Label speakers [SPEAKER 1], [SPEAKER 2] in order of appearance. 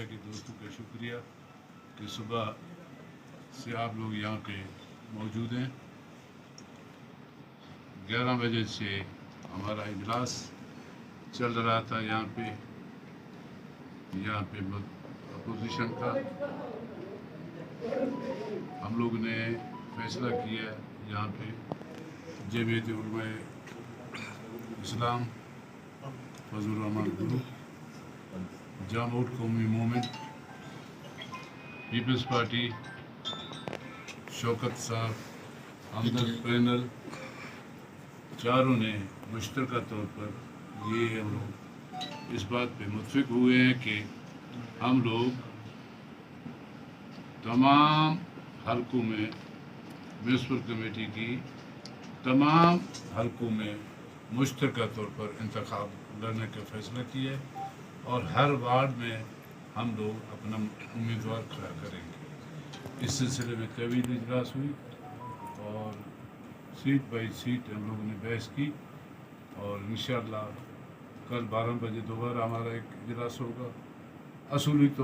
[SPEAKER 1] Media کے دوستوں کا شکریہ کہ صبح سے آپ لوگ یہاں پہ موجود ہیں. 11 بجے سے ہمارا اجلاس چل رہا تھا یہاں پہ اپوزیشن کا. ہم لوگ نے فیصلہ کیا یہاں پہ جمعیت علماء اسلام، فضل الرحمان گروپ، جامعہ قومی موومنٹ، پیپلز پارٹی، شوکت صاحب، ہمدرد پینل، چاروں نے مشترکہ طور پر یہ ہم لوگ اس بات پہ متفق ہوئے ہیں کہ ہم لوگ تمام حلقوں میں میونسپل کمیٹی کی تمام حلقوں میں مشترکہ طور پر انتخاب لڑنے کا فیصلہ کیا ہے اور ہر وارڈ میں ہم لوگ اپنا امیدوار کھڑا کریں گے. اس سلسلے میں طویل اجلاس ہوئی اور سیٹ بائی سیٹ ہم لوگوں نے بحث کی اور انشاءاللہ کل 12 بجے دوبارہ ہمارا ایک اجلاس ہوگا. اصولی طور